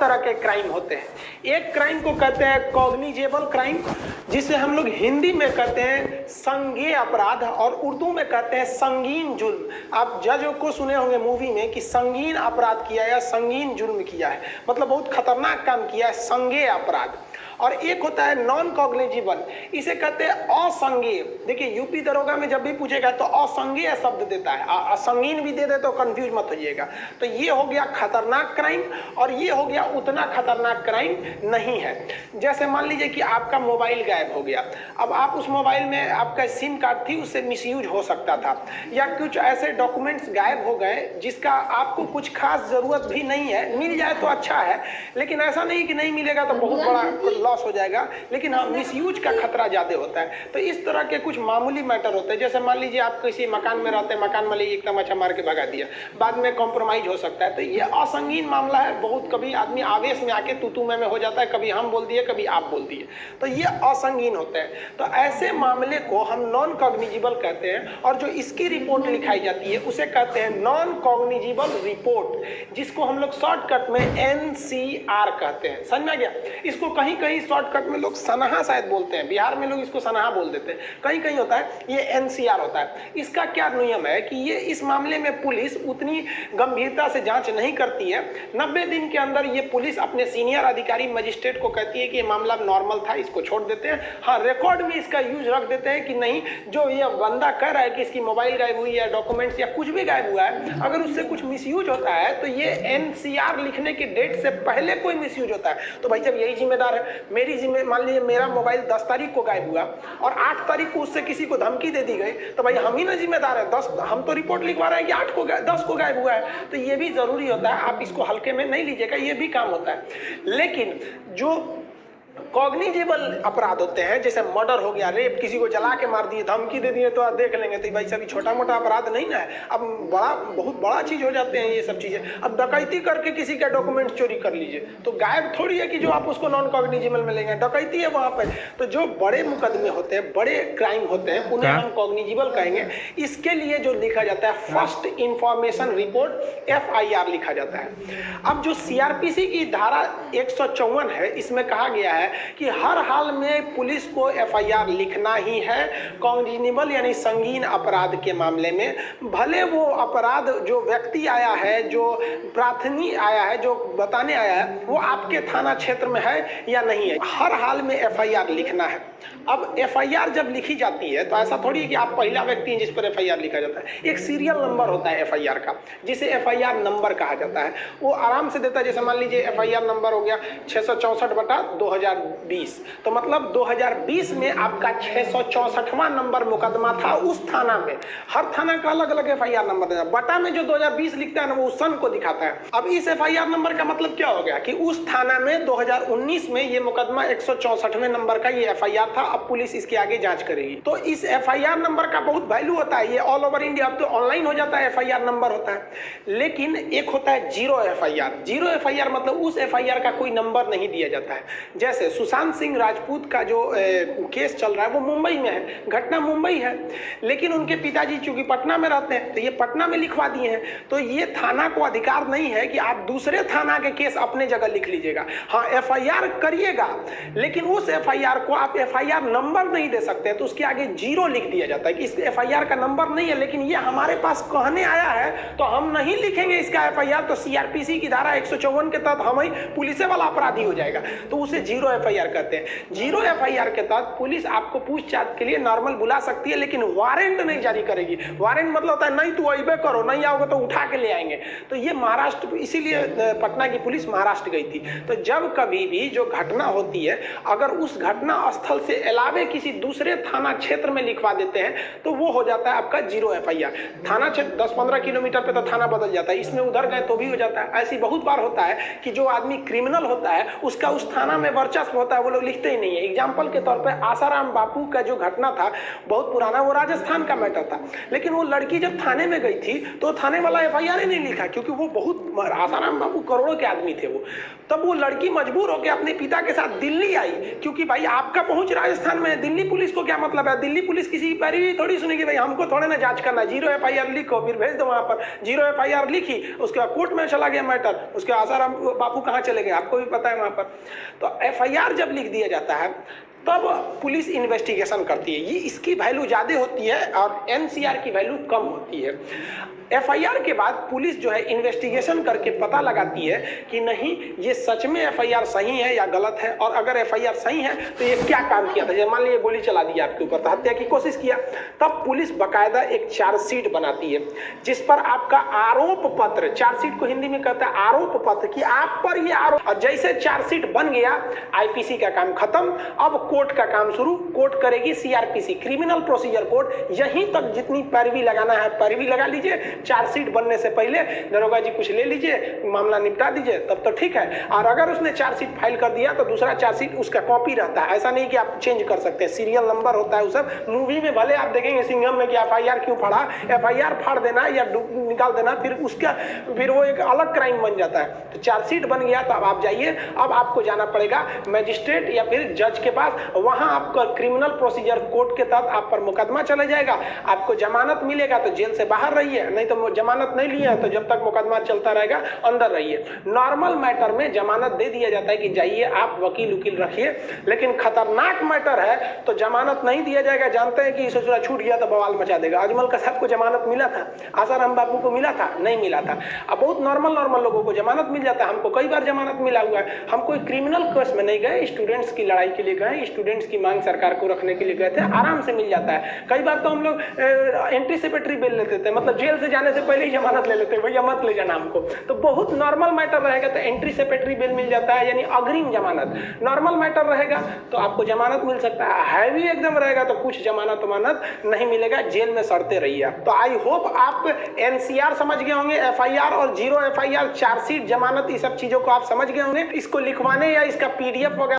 तरह के क्राइम होते हैं। एक क्राइम को कहते हैं कॉग्निजेबल क्राइम, जिसे हम लोग हिंदी में कहते हैं संज्ञेय अपराध और उर्दू में कहते हैं संगीन जुल्म। आप जज को सुने होंगे मूवी में कि संगीन अपराध किया या संगीन जुल्म किया है, मतलब बहुत खतरनाक काम किया है, संज्ञेय अपराध। और एक होता है नॉन कॉग्निजेबल, इसे कहते हैं असंज्ञेय। देखिए यूपी दरोगा में जब भी पूछेगा तो असंज्ञेय शब्द देता है, असंगीन भी दे दे तो कंफ्यूज मत होइएगा। तो ये हो गया खतरनाक क्राइम और ये हो गया उतना खतरनाक क्राइम नहीं है। जैसे मान लीजिए कि आपका मोबाइल गायब हो गया, अब आप उस मोबाइल में आपका सिम कार्ड थी, उससे मिसयूज हो सकता था, या कुछ ऐसे डॉक्यूमेंट्स गायब हो गए जिसका आपको कुछ खास जरूरत भी नहीं है, मिल जाए तो अच्छा है, लेकिन ऐसा नहीं कि नहीं मिलेगा तो बहुत बड़ा लॉस हो जाएगा, लेकिन हाँ मिसयूज का खतरा ज्यादा होता है। तो इस तरह के कुछ मामूली मैटर होते हैं। जैसे मान लीजिए आप किसी मकान में रहते हैं, मकान मालिक एकदम अच्छा मार के भगा दिया, बाद में कॉम्प्रोमाइज हो सकता है, तो ये असंगीन मामला है। बहुत कभी आदमी आवेश में आके तू मैं हो जाता है, कभी हम बोल दिए कभी आप बोल दिए, तो ये असंगीन होते हैं। तो ऐसे मामले को हम नॉन कॉग्निजेबल कहते हैं, और जो इसकी रिपोर्ट लिखाई जाती है उसे कहते हैं नॉन कॉग्निजेबल रिपोर्ट, जिसको हम लोग शॉर्टकट में NCR कहते हैं। समझ में गया? इसको कहीं कहीं शॉर्टकट में लोग सनहा शायद बोलते हैं, बिहार में लोग इसको सनहा बोल देते हैं, कहीं कहीं होता है ये NCR होता है। इसका क्या नियम है कि ये इस मामले में पुलिस उतनी गंभीरता से जांच नहीं करती है। 90 दिन के अंदर ये पुलिस अपने सीनियर अधिकारी मजिस्ट्रेट को कहती है कि ये मामला नॉर्मल था, इसको छोड़ देते हैं। हाँ, रिकॉर्ड में इसका यूज रख देते हैं कि नहीं, जो ये बंदा कह रहा है कि इसकी मोबाइल गायब हुई है, डॉक्यूमेंट्स या कुछ भी गायब हुआ है, अगर उससे कुछ मिसयूज होता है तो ये NCR लिखने की डेट से पहले कोई मिसयूज होता है तो भाई जब यही जिम्मेदार है। मेरी मान लीजिए मेरा मोबाइल 10 तारीख को गायब हुआ और 8 तारीख को उससे किसी को धमकी दे दी गई, तो भाई हम ही ना जिम्मेदार है। 10 हम तो रिपोर्ट लिखवा रहे हैं कि 10 को गायब हुआ है, तो ये भी जरूरी होता है। आप इसको हल्के में नहीं लीजिएगा, ये भी काम होता है। लेकिन जो कॉग्निजेबल अपराध होते हैं, जैसे मर्डर हो गया, रेप, किसी को जला के मार दिए, धमकी दे दिए, तो आप देख लेंगे तो भाई सभी छोटा मोटा अपराध नहीं ना है, अब बहुत बड़ा चीज हो जाते हैं ये सब चीजें। अब डकैती करके किसी का डॉक्यूमेंट चोरी कर लीजिए तो गायब थोड़ी है कि जो आप उसको नॉन कॉग्निजेबल में लेंगे, डकैती है वहां पर। तो जो बड़े मुकदमे होते हैं, बड़े क्राइम होते हैं, उन्हें हम कॉग्निजेबल कहेंगे। इसके लिए जो लिखा जाता है फर्स्ट इंफॉर्मेशन रिपोर्ट, FIR लिखा जाता है। अब जो CRPC की धारा 154 है, इसमें कहा गया है कि हर हाल में पुलिस को FIR लिखना ही है कॉग्निजेबल यानी संगीन अपराध के मामले में। भले वो अपराध जो व्यक्ति आया है, जो प्रार्थनी आया है, जो बताने आया है, वो आपके थाना क्षेत्र में है या नहीं है, हर हाल में FIR लिखना है। अब FIR जब लिखी जाती है तो ऐसा थोड़ी है कि आप पहला व्यक्ति हैं जिस पर FIR लिखा जाता है। एक सीरियल नंबर होता है FIR का, जिसे FIR नंबर कहा जाता है। वो आराम से देता है। जैसे मान लीजिए FIR नंबर हो गया 664/2020, तो मतलब 2020 में आपका 664वां नंबर मुकदमा था उस थाना में। हर थाना का अलग अलग FIR नंबर देना। बटा में जो 2020 लिखता है ना, वो उस सन को दिखाता है। अब इस FIR नंबर का मतलब क्या हो गया कि उस थाना में 2019 में ये मुकदमा 164वें नंबर का ये FIR था। अब पुलिस इसके आगे जांच करेगी। तो इस FIR नंबर का बहुत वैल्यू होता है। ये ऑल ओवर इंडिया अब तो ऑनलाइन हो जाता है, FIR नंबर होता है। लेकिन एक होता है जीरो FIR मतलब उस FIR का कोई नंबर नहीं दिया जाता है। जैसे सुशांत सिंह राजपूत का जो केस चल रहा है वो मुंबई में है, घटना मुंबई है, लेकिन उनके पिताजी चूंकि पटना में रहते हैं तो ये पटना में लिखवा दिए हैं। तो ये थाना को अधिकार नहीं है कि आप दूसरे थाना के केस अपने जगह लिख लीजिएगा। हाँ, FIR करिएगा, लेकिन उस FIR को आप FIR नंबर नहीं दे सकते, तो उसके आगे जीरो लिख दिया जाता है कि इस FIR का नंबर नहीं है, लेकिन ये हमारे पास कहने आया है तो हम नहीं लिखेंगे इसका FIR, तो CRPC की धारा 154 के तहत हम ही पुलिस वाला अपराधी हो जाएगा, तो उसे जीरो FIR कहते हैं। जीरो FIR के तहत पुलिस आपको पूछताछ के लिए नॉर्मल बुला सकती है, लेकिन वारंट नहीं जारी करेगी। वारंट मतलब होता है नहीं तू अबे करो, नहीं आओगे तो उठा के ले आएंगे। तो ये महाराष्ट्र, इसीलिए पटना की पुलिस महाराष्ट्र गई थी। तो जब कभी भी जो घटना होती है, अगर उस घटना स्थल से अलावे किसी दूसरे थाना क्षेत्र में लिखवा देते हैं तो वो हो जाता है आपका जीरो FIR। थाना क्षेत्र 10-15 किलोमीटर पे तो थाना बदल जाता है, इसमें उधर गए तो भी हो जाता है। ऐसी बहुत बार होता है कि जो आदमी क्रिमिनल होता है उसका उस थाना में वर्चस्व दिलचस्प होता है वो लोग लिखते ही नहीं है। एग्जाम्पल के तौर पर आसाराम बापू का जो घटना था बहुत पुराना, वो राजस्थान का मैटर था, लेकिन वो लड़की जब थाने में गई थी तो थाने वाला एफआईआर ही नहीं लिखा, क्योंकि वो बहुत, आसाराम बापू करोड़ों के आदमी थे वो। तब वो लड़की मजबूर होकर अपने पिता के साथ दिल्ली आई, क्योंकि भाई आपका पहुंच राजस्थान में है, दिल्ली पुलिस को क्या मतलब है? दिल्ली पुलिस किसी की पैरवी थोड़ी सुनेगी, भाई हमको थोड़े ना जांच करना, 0 एफआईआर लिखो फिर भेज दो वहां पर। 0 एफआईआर लिखी, उसके बाद कोर्ट में चला गया मैटर, उसके आसाराम बापू कहां चले गए आपको भी पता है वहां पर। तो एफआईआर जब लिख दिया जाता है तब पुलिस इन्वेस्टिगेशन करती है, ये इसकी वैल्यू ज्यादा होती है और एनसीआर की वैल्यू कम होती है। एफआईआर के बाद पुलिस जो है इन्वेस्टिगेशन करके पता लगाती है कि नहीं ये सच में एफआईआर सही है या गलत है, और अगर एफआईआर सही है तो ये क्या काम किया था। जैसे मान लीजिए गोली चला दी आपके ऊपर, तो हत्या की कोशिश किया, तब पुलिस बकायदा एक चार्जशीट बनाती है जिस पर आपका आरोप पत्र, चार्जशीट को हिंदी में कहता है आरोप पत्र, कि आप पर ये आरोप, और जैसे चार्जशीट बन गया आईपीसी का काम खत्म, अब कोर्ट का काम शुरू। कोर्ट करेगी सीआरपीसी, क्रिमिनल प्रोसीजर कोड। यहीं तक जितनी पैरवी लगाना है पैरवी लगा लीजिए, चार्जशीट बनने से पहले दरोगा जी कुछ ले लीजिए, मामला निपटा दीजिए, तब तो ठीक है। और अगर उसने चार्जशीट फाइल कर दिया तो दूसरा चार्जशीट उसका कॉपी रहता है, ऐसा नहीं कि आप चेंज कर सकते हैं, सीरियल नंबर होता है। उस मूवी में भले आप देखेंगे सिंघम में कि एफआईआर क्यों फाड़ा, एफआईआर फाड़ देना या निकाल देना, फिर वो एक अलग क्राइम बन जाता है। तो चार्जशीट बन गया तो अब आप जाइए, अब आपको जाना पड़ेगा मैजिस्ट्रेट या फिर जज के पास, वहां आपका क्रिमिनल प्रोसीजर कोड के तहत आप पर मुकदमा चला जाएगा, आपको जमानत मिलेगा तो जेल से बाहर रहिए, नहीं तो जमानत नहीं लिए तो जब तक मुकदमा चलता रहेगा अंदर रहिए। नॉर्मल मैटर में जमानत दे दिया जाता है कि जाइए आप वकील उकील रखिए, लेकिन खतरनाक मैटर है तो जमानत नहीं दिया जाएगा। जानते हैं कि ससुरा छूट गया तो बवाल मचा देगा। अजमल कसाब को जमानत मिला था, आसाराम बापू को मिला था, नहीं मिला था। अब बहुत नॉर्मल लोगों को जमानत मिल जाता है, हमको कई बार जमानत मिला हुआ है। हम कोई क्रिमिनल केस में नहीं गए, स्टूडेंट्स की लड़ाई के लिए गए, स्टूडेंट्स की मांग सरकार को रखने के लिए गए थे, आराम से मिल जाता है। कई बार तो हम लोग एंटीसिपेटरी बेल लेते थे, मतलब जेल से जाने से पहले ही जमानत ले लेते हैं, भैया मत ले जाना हमको। तो बहुत नॉर्मल मैटर रहेगा तो एंटीसिपेटरी बेल मिल जाता है, यानी अग्रिम जमानत। नॉर्मल मैटर रहेगा तो आपको जमानत मिल सकता है, हैवी एकदम रहेगा तो कुछ जमानत नहीं मिलेगा, जेल में सड़ते रहिए। तो आई होप आप एनसीआर समझ गए होंगे, एफआईआर और 0 एफआईआर, चार्जशीट, जमानत, ये सब चीजों को आप समझ गए होंगे। इसको लिखवाने या इसका पीडीएफ वगैरह